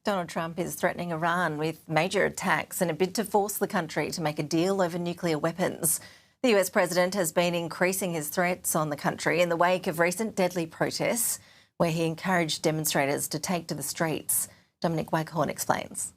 Donald Trump is threatening Iran with major attacks in a bid to force the country to make a deal over nuclear weapons. The US president has been increasing his threats on the country in the wake of recent deadly protests, where he encouraged demonstrators to take to the streets. Dominic Waghorn explains.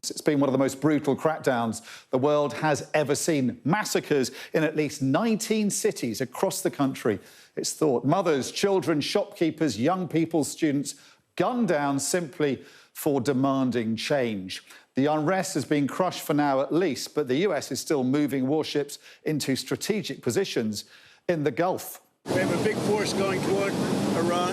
It's been one of the most brutal crackdowns the world has ever seen. Massacres in at least 19 cities across the country. It's thought mothers, children, shopkeepers, young people, students gunned down simply for demanding change. The unrest has been crushed for now at least, but the US is still moving warships into strategic positions in the Gulf. We have a big force going toward Iran.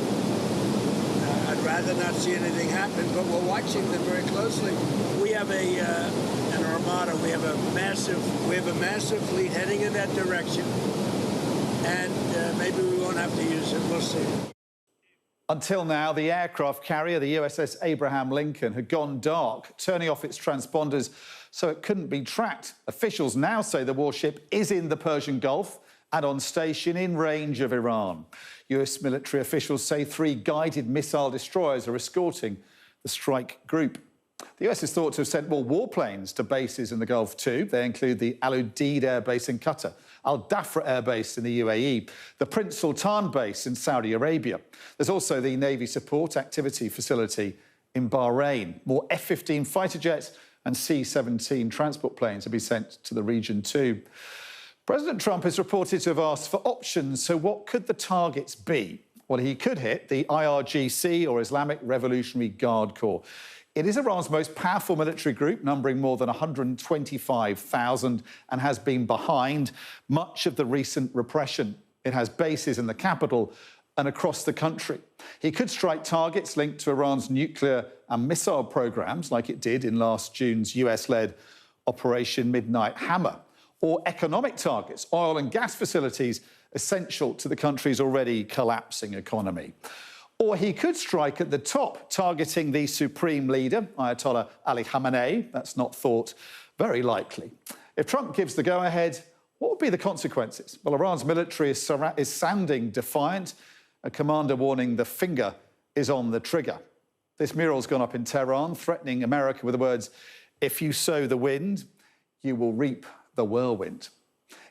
I'd rather not see anything happen, but we're watching them very closely. We have an armada. We have a massive fleet heading in that direction, and maybe we won't have to use it. We'll see. Until now, the aircraft carrier, the USS Abraham Lincoln, had gone dark, turning off its transponders so it couldn't be tracked. Officials now say the warship is in the Persian Gulf and on station in range of Iran. US military officials say 3 guided missile destroyers are escorting the strike group. The US is thought to have sent more warplanes to bases in the Gulf too. They include the Al Udeid Air Base in Qatar, Al Dhafra Air Base in the UAE, the Prince Sultan Base in Saudi Arabia. There's also the Navy Support Activity Facility in Bahrain. More F-15 fighter jets and C-17 transport planes have been sent to the region too. President Trump is reported to have asked for options, so what could the targets be? Well, he could hit the IRGC, or Islamic Revolutionary Guard Corps. It is Iran's most powerful military group, numbering more than 125,000, and has been behind much of the recent repression. It has bases in the capital and across the country. He could strike targets linked to Iran's nuclear and missile programs, like it did in last June's US-led Operation Midnight Hammer, or economic targets, oil and gas facilities essential to the country's already collapsing economy. Or he could strike at the top, targeting the supreme leader, Ayatollah Ali Khamenei. That's not thought very likely. If Trump gives the go-ahead, what would be the consequences? Well, Iran's military is sounding defiant, a commander warning the finger is on the trigger. This mural's gone up in Tehran, threatening America with the words, "If you sow the wind, you will reap the whirlwind."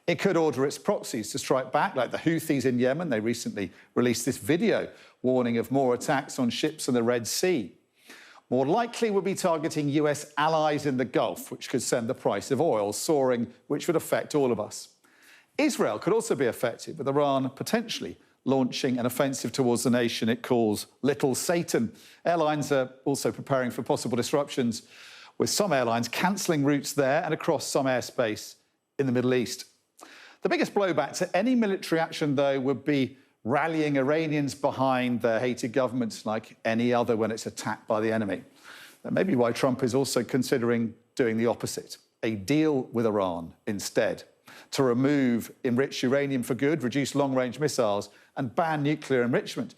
It could order its proxies to strike back, like the Houthis in Yemen. They recently released this video warning of more attacks on ships in the Red Sea. More likely would be targeting US allies in the Gulf, which could send the price of oil soaring, which would affect all of us. Israel could also be affected, with Iran potentially launching an offensive towards the nation it calls Little Satan. Airlines are also preparing for possible disruptions, with some airlines cancelling routes there and across some airspace in the Middle East. The biggest blowback to any military action, though, would be rallying Iranians behind their hated governments like any other when it's attacked by the enemy. That may be why Trump is also considering doing the opposite, a deal with Iran instead, to remove enriched uranium for good, reduce long-range missiles and ban nuclear enrichment.